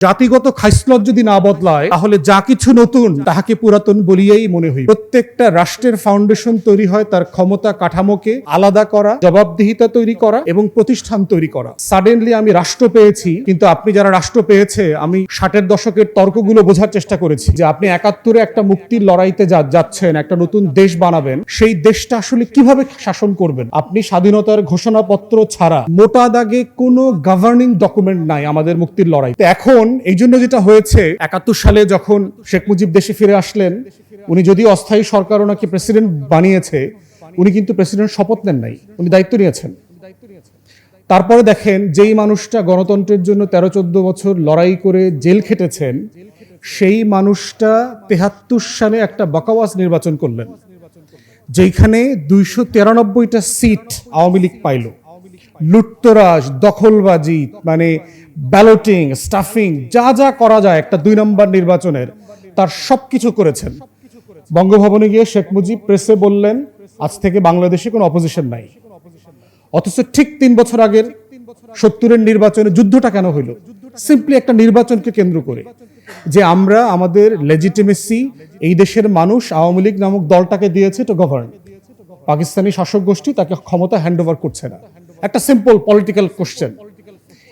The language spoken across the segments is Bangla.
জাতিগত খাইসলত যদি না বদলায় তাহলে যা কিছু নতুন তাহাকে পুরাতন বলিয়াই মনে হই। প্রত্যেকটা রাষ্ট্রের ফাউন্ডেশন তৈরি হয় তার ক্ষমতা কাঠামোকে আলাদা করা, জবাবদিহিতা তৈরি করা এবং প্রতিষ্ঠান তৈরি করা। সাডেনলি আমি রাষ্ট্র পেয়েছি, কিন্তু আপনি যারা রাষ্ট্র পেয়েছে, আমি 60-এর দশকের তর্কগুলো বোঝার চেষ্টা করেছি যে আপনি 71-এ একটা মুক্তির লড়াইতে যাচ্ছেন, একটা নতুন দেশ বানাবেন, সেই দেশটা আসলে কিভাবে শাসন করবেন। আপনি স্বাধীনতার ঘোষণাপত্র ছাড়া মোটা দাগে কোনো গভর্নিং ডকুমেন্ট নাই আমাদের মুক্তির লড়াই। এখন এই জন্য যেটা হয়েছে, 71 সালে যখন শেখ মুজিব দেশে ফিরে আসলেন, উনি যদি অস্থায়ী সরকার ওনাকে প্রেসিডেন্ট বানিয়েছে, উনি কিন্তু প্রেসিডেন্ট শপথ নেন নাই, উনি দায়িত্ব নিয়েছেন। তারপরে দেখেন, যেই মানুষটা গণতন্ত্রের জন্য 13-14 বছর লড়াই করে জেল খেটেছেন, সেই মানুষটা 73 সালে একটা বকওয়াস নির্বাচন করলেন, যেখানে 293টা সিট আওয়ামী লীগ পাইল। লুটতরাজ, দখলবাজি, মানে ব্যালটিং, স্টাফিং, যা যা করা যায় একটা 2 নম্বর নির্বাচনের, তার সবকিছু করেছেন। বঙ্গভবনে গিয়ে শেখ মুজিব প্রেসে বললেন, আজ থেকে বাংলাদেশে কোনো অপোজিশন নাই। অথচ ঠিক 3 বছর আগের 70-এর নির্বাচনে যুদ্ধটা কেন হইল? সিম্পলি একটা নির্বাচনকে কেন্দ্র করে, যে আমরা আমাদের লেজিটিমেসি এই দেশের মানুষ আওয়ামী লীগ নামক দলটাকে দিয়েছে টু গভর্ন। পাকিস্তানি শাসক গোষ্ঠী তাকে ক্ষমতা হ্যান্ড ওভার করছে না। একটা সিম্পল পলিটিক্যাল কোশ্চেন।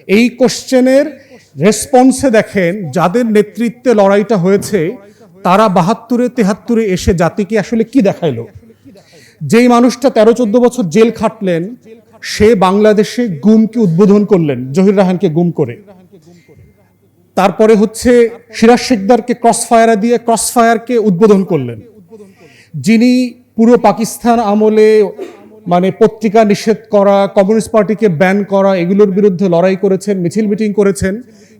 এই কোশ্চেনের রেসপন্সে দেখেন, যাদের নেতৃত্বে লড়াইটা হয়েছে তারা 72-এ 73-এ এসে জাতিকে আসলে কি দেখাইলো। যেই মানুষটা 13-14 বছর জেল খাটলেন, সে বাংলাদেশে গুমকে উদ্বোধন করলেন, জহির রায়হানকে গুম করে। তারপরে হচ্ছে সিরাজ শিকদারকে ক্রসফায়ার দিয়ে ক্রসফায়ারকে উদ্বোধন করলেন, যিনি পুরো পাকিস্তান আমলে মানে পত্রিকা নিষেধ করা, কমিউনিস্ট পার্টিকে ব্যান করা, এগুলোর বিরুদ্ধে লড়াই করেছেন, মিছিল মিটিং করেছেন।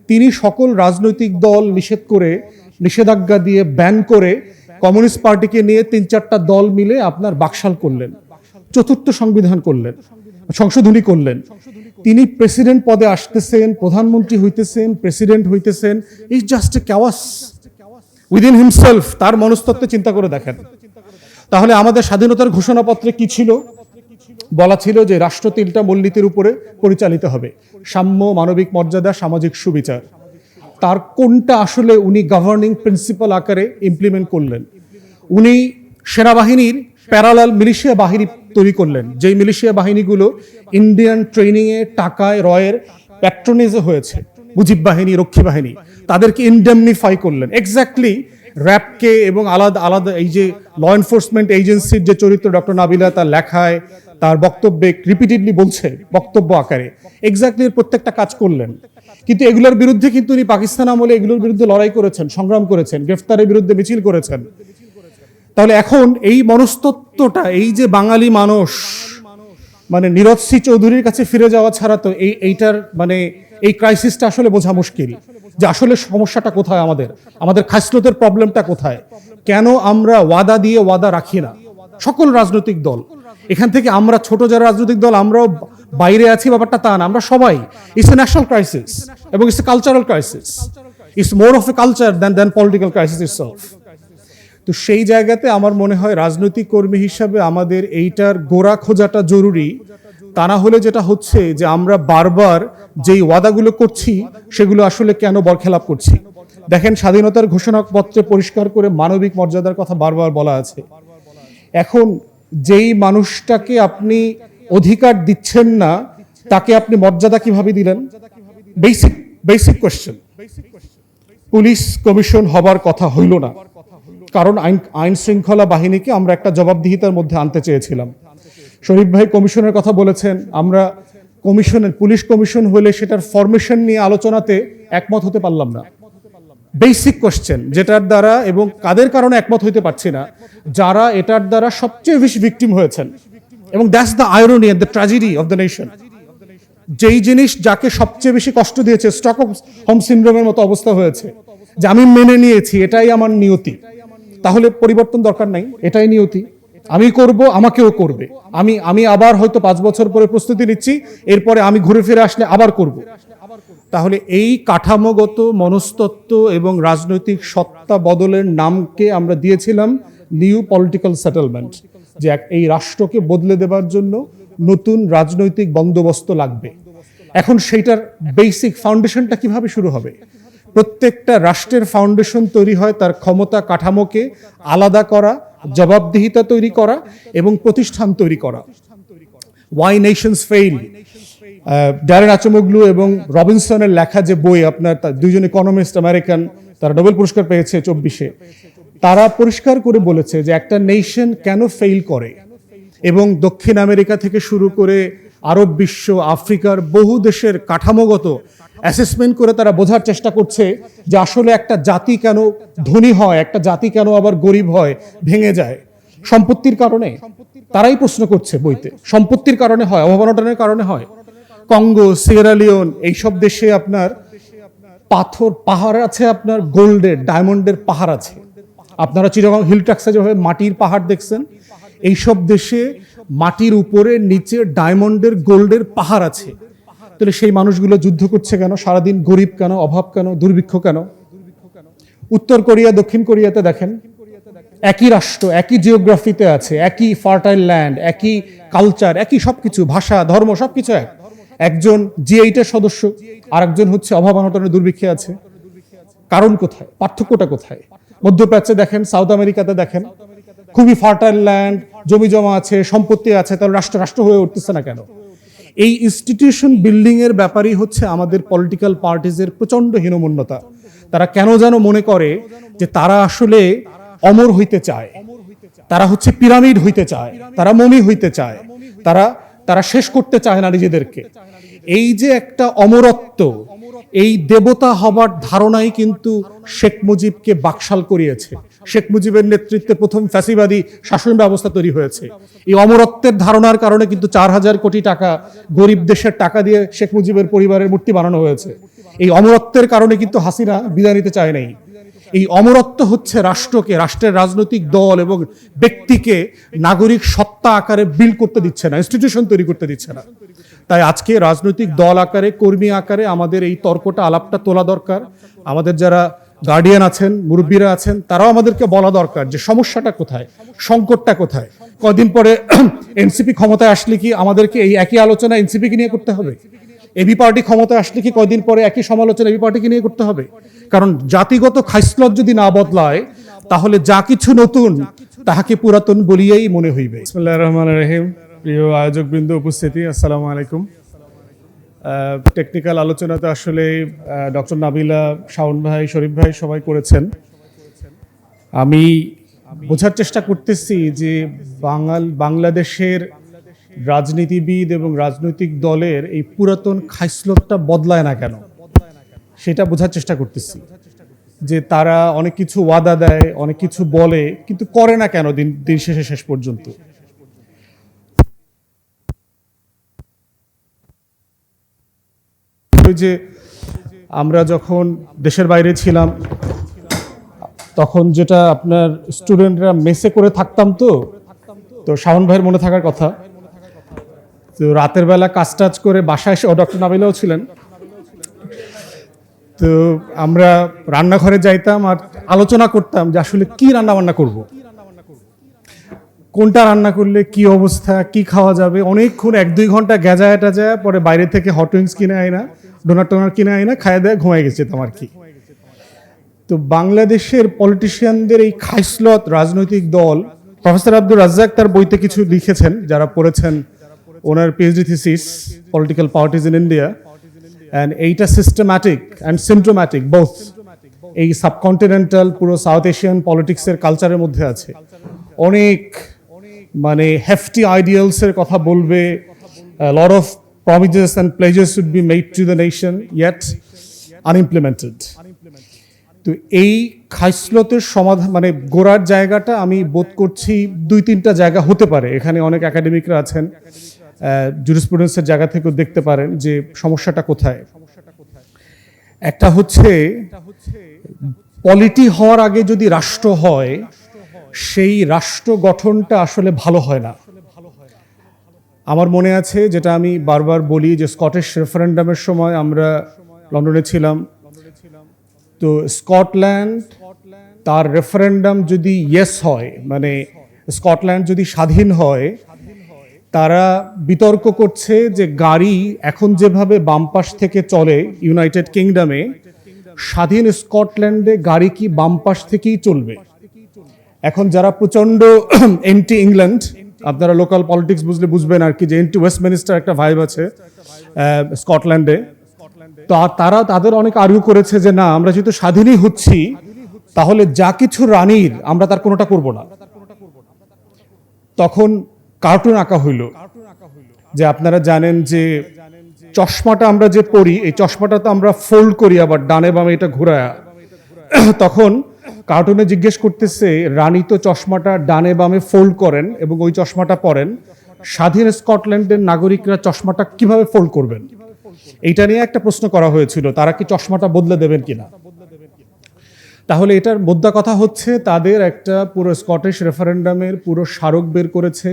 তিনি সকল রাজনৈতিক দল নিষেধ করে, নিষেধাজ্ঞা দিয়ে ব্যান করে, কমিউনিস্ট পার্টিকে নিয়ে 3-4টা দল মিলে আপনার বাকশাল করলেন, 4th সংবিধান করলেন, সংশোধনী করলেন। তিনি প্রেসিডেন্ট পদে আসতেছেন, প্রধানমন্ত্রী হইতেছেন, প্রেসিডেন্ট হইতেছেন। Is just a chaos within himself. তার মনস্তত্ত্বে চিন্তা করে দেখেন। তাহলে আমাদের স্বাধীনতার ঘোষণাপত্রে কি ছিল? বলা ছিল যে রাষ্ট্র 3টা মূলনীতির উপরে পরিচালিত হবে: সাম্য, মানবিক মর্যাদা, সামাজিক সুবিচার। তার কোনটা আসলে উনি গভর্নিং প্রিন্সিপাল আকারে ইমপ্লিমেন্ট করলেন? উনি সেনাবাহিনীর প্যারালাল মিলিশিয়া বাহিনী তৈরি করলেন, যেই মিলিশিয়া বাহিনীগুলো ইন্ডিয়ান ট্রেনিংয়ে, টাকায়, রয়ের প্যাট্রোনেজে হয়েছে, মুজিব বাহিনী, রক্ষী বাহিনী, তাদেরকে ইনডেমনিফাই করলেন। এক্স্যাক্টলি র্যাবকে এবং আলাদা আলাদা এই যে ল এনফোর্সমেন্ট এজেন্সির যে চরিত্র ডক্টর নাবিলা তার লেখায়, তার বক্তব্যে রিপিটেডলি বলছে, বক্তব্য আকারে এক্স্যাক্টলি প্রত্যেকটা কাজ করলেন। কিন্তু এগুলোর বিরুদ্ধে কিন্তু উনি পাকিস্তান আমলে এগুলোর বিরুদ্ধে লড়াই করেছেন, সংগ্রাম করেছেন, গ্রেফতারের বিরুদ্ধে মিছিল করেছেন। তাহলে এখন এই মনস্তত্ত্বটা, এই যে বাঙালি মানুষ, মানে নীরজ সি চৌধুরীর কাছে ফিরে যাওয়া ছাড়া তো এইটার মানে এই ক্রাইসিসটা আসলে বোঝা মুশকিল, যে আসলে সমস্যাটা কোথায়, আমাদের খাসলতের প্রবলেমটা কোথায়। কেন আমরা ওয়াদা দিয়ে ওয়াদা রাখি না? সকল রাজনৈতিক দল, এখান থেকে আমরা ছোট যারা রাজনৈতিক দল, আমরাও বাইরে আছি, ব্যাপারটা তা না, আমরা সবাই। ইটস এ ন্যাশনাল ক্রাইসিস এবং it's a cultural crisis. It's more of a culture than political crisis itself. তো সেই জায়গাতে আমার মনে হয় রাজনৈতিক কর্মী হিসাবে আমাদের এইটার গোড়া খোঁজাটা জরুরি। তা না হলে যেটা হচ্ছে যে আমরা বারবার যেই ওয়াদাগুলো করছি সেগুলো আসলে কেন বরখেলাপ করছি। দেখেন, স্বাধীনতার ঘোষণাপত্রে পরিষ্কার করে মানবিক মর্যাদার কথা বারবার বলা আছে। এখন যেই মানুষটাকে আপনি অধিকার দিচ্ছেন না, তাকে আপনি মর্যাদা কিভাবে দিলেন? Basic question. পুলিশ কমিশন হবার কথা হইল না, কারণ আইন শৃঙ্খলা বাহিনীকে আমরা একটা জবাবদিহিতার মধ্যে আনতে চেয়েছিলাম। শরীফ ভাই কমিশনের কথা বলেছেন, আমরা পুলিশ কমিশন হলে সেটার ফরমেশন নিয়ে আলোচনাতে একমত হতে পারলাম না। বেসিক কোয়েশ্চেন, যেটার দ্বারা এবং কাদের কারণে একমত হইতে পারছি না, যারা এটার দ্বারা সবচেয়ে বেশি ভিকটিম হয়েছেন। এবং that's the irony and the tragedy of the nation. যেই জিনিস যাকে সবচেয়ে বেশি কষ্ট দিয়েছে, স্টকহোম সিনড্রোমের মতো অবস্থা হয়েছে, যে আমি মেনে নিয়েছি, এটাই আমার নিয়তি, তাহলে পরিবর্তন দরকার নাই, এটাই নিয়তি, আমি করব, আমাকেও করবে। আমি আবার হয়তো 5 বছর পরে প্রস্তুতি নিচ্ছি, এরপরে আমি ঘুরে ফিরে আসলে আবার করব। তাহলে এই কাঠামোগত মনস্তত্ত্ব এবং রাজনৈতিক সত্তা বদলের নামকে আমরা দিয়েছিলাম নিউ পলিটিক্যাল সেটেলমেন্ট, যে এই রাষ্ট্রকে বদলে দেবার জন্য নতুন রাজনৈতিক বন্দোবস্ত লাগবে। এখন সেইটার বেসিক ফাউন্ডেশনটা কিভাবে শুরু হবে? প্রত্যেকটা রাষ্ট্রের ফাউন্ডেশন তৈরি হয় তার ক্ষমতা কাঠামোকে আলাদা করা, জবাবদিহিতা তৈরি করা এবং প্রতিষ্ঠান তৈরি করা। ওয়াই নেশনস ফেইল, ড্যারেন আচমোগলু এবং রবিনসনের লেখা যে বই, আপনার দুইজন ইকোনমিস্ট আমেরিকান, তারা নোবেল পুরস্কার পেয়েছে 24-এ, তারা পরিষ্কার করে বলেছে যে একটা নেশন কেন ফেইল করে, এবং দক্ষিণ আমেরিকা থেকে শুরু করে আরব বিশ্ব, আফ্রিকার বহু দেশের কাঠামোগত অ্যাসেসমেন্ট করে তারা বোঝার চেষ্টা করছে যে আসলে একটা জাতি কেন ধনী হয়, একটা জাতি কেন আবার গরিব হয়, ভেঙে যায়। সম্পত্তির কারণে, তারাই প্রশ্ন করছে বইতে। সম্পত্তির কারণে হয়, অভাবনটনের কারণে হয়। কঙ্গো, সিয়েরা লিওন, এইসব দেশে আপনার পাথর পাহাড় আছে, আপনার গোল্ডের, ডায়মন্ডের পাহাড় আছে। আপনারা চিটাগং হিল ট্রাক্সে যেভাবে মাটির পাহাড় দেখছেন, এইসব দেশে মাটির উপরে নিচে ডায়মন্ডের, গোল্ডের পাহাড় আছে। তাহলে সেই মানুষগুলো যুদ্ধ করছে কেন? সারাদিন গরিব কেন, অভাব কেন, দুর্ভিক্ষ কেন? উত্তর কোরিয়া, দক্ষিণ কোরিয়াতে দেখেন, একই রাষ্ট্র, একই জিওগ্রাফিতে আছে, একই ফার্টাইল ল্যান্ড, একই কালচার, একই সবকিছু, ভাষা, ধর্ম, সবকিছু এক। একজন G8-এর সদস্য, আর একজন হচ্ছে অভাব অনটনের দুর্ভিক্ষে আছে। কারণ কোথায়? পার্থক্যটা কোথায়? মধ্যপ্রাচ্যে দেখেন, সাউথ আমেরিকাতে দেখেন, খুবই ফার্টাইল ল্যান্ড, জমি জমা আছে, সম্পত্তি আছে, তাহলে রাষ্ট্র হয়ে উঠতেছে না কেন? এই ইনস্টিটিউশন বিল্ডিং এর ব্যাপারই হচ্ছে আমাদের পলিটিক্যাল পার্টিজের প্রচন্ড হীনমন্যতা। তারা কেন যেন মনে করে যে তারা আসলে অমর হইতে চায়, তারা হচ্ছে পিরামিড হইতে চায়, তারা মমি হইতে চায়, তারা শেষ করতে চায় না নিজেদেরকে। এই যে একটা অমরত্ব, এই দেবতা হবার ধারণাই কিন্তু শেখ মুজিবকে বাকশাল করিয়েছে। শেখ মুজিবের নেতৃত্বে প্রথম ফ্যাসিবাদী শাসন ব্যবস্থা তৈরি হয়েছে। এই অমরত্বের ধারণার কারণে কিন্তু 4,000 কোটি টাকা গরিব দেশের টাকা দিয়ে শেখ মুজিবের পরিবারের মূর্তি বানানো হয়েছে। এই অমরত্বের কারণে কিন্তু হাসিনা বিদায় নিতে চায় নাই। এই অমরত্ব হচ্ছে রাষ্ট্রকে, রাষ্ট্রের রাজনৈতিক দল এবং ব্যক্তিকে নাগরিক সত্তা আকারে বিল্ড করতে দিচ্ছে না, ইনস্টিটিউশন তৈরি করতে দিচ্ছে না। তাই আজকে রাজনৈতিক দল আকারে, কর্মী আকারে আমাদের এই তর্কটা, আলাপটা তোলা দরকার। আমাদের যারা গার্ডিয়ান আছেন, মুরব্বীরা আছেন, তারাও আমাদেরকে বলা দরকার যে সমস্যাটা কোথায়, সংকটটা কোথায়। কদিন পরে এনসিপি ক্ষমতায় আসলে কি আমাদেরকে এই একই আলোচনা এনসিপিকে নিয়ে করতে হবে? এবি পার্টি ক্ষমতায় আসলে কি কয়দিন পরে একই সমালোচনা এবি পার্টিকে নিয়ে করতে হবে? কারণ জাতিগত খাইসলত যদি না বদলায়, তাহলে যা কিছু নতুন তাহাকে পুরাতন বলিয়াই মনে হইবে। বিসমিল্লাহির রহমানির রহিম। প্রিয় আয়োজকবৃন্দ, উপস্থিতি, আসসালামু আলাইকুম। টেকনিক্যাল আলোচনাতে আসলে ডক্টর নাবিলা, শাওন ভাই, শরীফ ভাই সবাই করেছেন। আমি বোঝার চেষ্টা করতেছি যে বাংলাদেশের রাজনীতিবিদ এবং রাজনৈতিক দলের এই পুরাতন খাইসলতটা বদলায় না কেন, সেটা বোঝার চেষ্টা করতেছি। যে তারা অনেক কিছু ওয়াদা দেয়, অনেক কিছু বলে, কিন্তু করে না কেন দিন শেষে, শেষ পর্যন্ত। যে আমরা যখন দেশের বাইরে ছিলাম, তখন যেটা আপনার স্টুডেন্টরা মেসে করে থাকতাম, তো শাওন ভাইয়ের মনে থাকার কথা, তো রাতের বেলা কাজ টাজ করে বাসায় এসে, ডক্টর নাবিলাও ছিলেন, তো আমরা রান্নাঘরে যাইতাম আর আলোচনা করতাম যে আসলে কি রান্না বান্না করব, কোনটা রান্না করলে কি অবস্থা, কি খাওয়া যাবে। অনেকক্ষণ 1-2 ঘন্টা গেজায় টাজায়, পরে বাইরে থেকে হট উইংস কিনে আয় না, ডোনার টোনার কিনে আয় না, খায় দেয়, ঘুমায় গেছে তোমার কি। তো বাংলাদেশের পলিটিশিয়ানদের এই খাইসলত, রাজনৈতিক দল, প্রফেসর আব্দুর রাজ্জাক তার বইতে কিছু লিখেছেন, যারা পড়েছেন, ওনার PhD thesis political parties in India, and এইটা সিস্টেম্যাটিক অ্যান্ড সিমটোম্যাটিক বোথ এই সাবকন্টিনেন্টাল পুরো সাউথ এশিয়ান পলিটিক্সের কালচারের মধ্যে আছে। অনেক মানে হেফটি আইডিয়ালসের কথা বলবে, lot of promises and pledges should be made to the nation, yet unimplemented. তো এই খাইসলতের সমাধান, মানে গোড়ার জায়গাটা আমি বোধ করছি 2-3টা জায়গা হতে পারে। এখানে অনেক একাডেমিকরা আছেন, জুরিসপ্রুডেন্সের জায়গা থেকেও দেখতে পারেন যে সমস্যাটা কোথায়। একটা হচ্ছে পলিটি হওয়ার আগে যদি রাষ্ট্র হয়, সেই রাষ্ট্র গঠনটা আসলে ভালো হয় না। আমার মনে আছে, যেটা আমি বারবার বলি, যে স্কটিশ রেফারেন্ডামের সময় আমরা লন্ডনে ছিলাম, তো স্কটল্যান্ড তার রেফারেন্ডাম যদি ইয়েস হয়, মানে স্কটল্যান্ড যদি স্বাধীন হয়, তারা বিতর্ক করছে যে গাড়ি এখন যেভাবে বাম পাশ থেকে চলে ইউনাইটেড কিংডমে, স্বাধীন স্কটল্যান্ডে গাড়ি কি বাম পাশ থেকেই চলবে? এখন যারা প্রচন্ড এন্টি ইংল্যান্ড, আপনারা লোকাল পলিটিক্স বুঝলে বুঝবেন আর কি, যে এন্টি ওয়েস্টমিনিস্টার একটা ভাইব আছে স্কটল্যান্ডে, তো তারা তাদের অনেক আর্গু করেছে যে না, আমরা যেহেতু স্বাধীনই হচ্ছি তাহলে যা কিছু রানীর আমরা তার কোনোটা করব না। তখন কার্টুন আঁকা হইল, যে আপনারা জানেন যে চশমাটা আমরা যে পরি, এই চশমাটা তো আমরা ফোল্ড করি আবার ডানে বামে এটা ঘুরায়া। তখন কার্টুনে জিজ্ঞেস করতেছে, রানী তো চশমাটা ডানে বামে ফোল্ড করেন এবং ওই চশমাটা পরেন, স্বাধীন স্কটল্যান্ডের নাগরিকরা চশমাটা কিভাবে ফোল্ড করবেন? এইটা নিয়ে একটা প্রশ্ন করা হয়েছিল, তারা কি চশমাটা বদলে দেবেন কিনা। তাহলে এটার মোদ্দা কথা হচ্ছে, তাদের একটা পুরো স্কটিশ রেফারেন্ডামের পুরো স্মারক বের করেছে,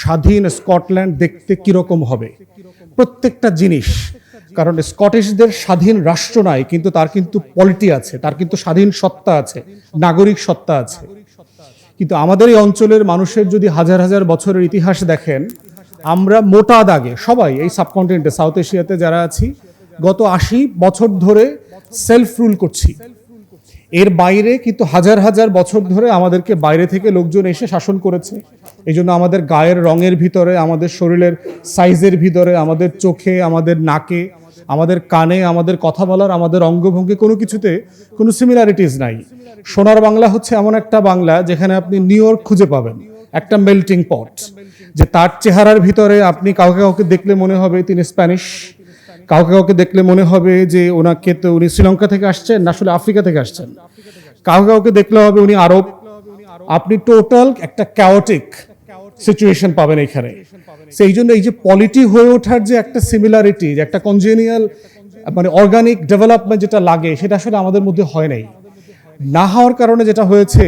স্বাধীন স্কটল্যান্ড দেখতে কিরকম হবে প্রত্যেকটা জিনিস। কারণ স্কটিশদের স্বাধীন রাষ্ট্র নাই, কিন্তু তার কিন্তু পলিটি আছে, তার কিন্তু স্বাধীন সত্তা আছে, নাগরিক সত্তা আছে। কিন্তু আমাদের এই অঞ্চলের মানুষের যদি হাজার হাজার বছরের ইতিহাস দেখেন, আমরা মোটা দাগে সবাই এই সাবকন্টিনেন্টে সাউথ এশিয়াতে যারা আছি গত 80 বছর ধরে সেলফ রুল করছি। এর বাইরে কিন্তু হাজার হাজার বছর ধরে আমাদেরকে বাইরে থেকে লোকজন এসে শাসন করেছে। এই জন্য আমাদের গায়ের রঙের ভিতরে, আমাদের শরীরের সাইজের ভিতরে, আমাদের চোখে, আমাদের নাকে, আমাদের কানে, আমাদের কথা বলার, আমাদের অঙ্গভঙ্গি কোনো কিছুতে কোনো সিমিলারিটিস নাই। সোনার বাংলা হচ্ছে এমন একটা বাংলা যেখানে আপনি নিউ ইয়র্ক খুঁজে পাবেন, একটা মেল্টিং পট, যে তার চেহারার ভিতরে আপনি কাউকে কাউকে দেখলে মনে হবে তিনি স্প্যানিশ, কাউকে কাউকে দেখলে মনে হবে যে ওনাকে তো উনি শ্রীলঙ্কা থেকে আসছেন, না আসলে আফ্রিকা থেকে আসছেন, কাউকে কাউকে দেখলে হবে উনি আরব। আপনি টোটাল একটা ক্যাওটিক সিচুয়েশন পাবেন এখানে। সেই জন্য এই যে পলিটি হয়ে ওঠার যে একটা সিমিলারিটি, যে একটা কনজেনিয়াল মানে অর্গানিক ডেভেলপমেন্ট যেটা লাগে, সেটা আসলে আমাদের মধ্যে হয় নাই। না হওয়ার কারণে যেটা হয়েছে,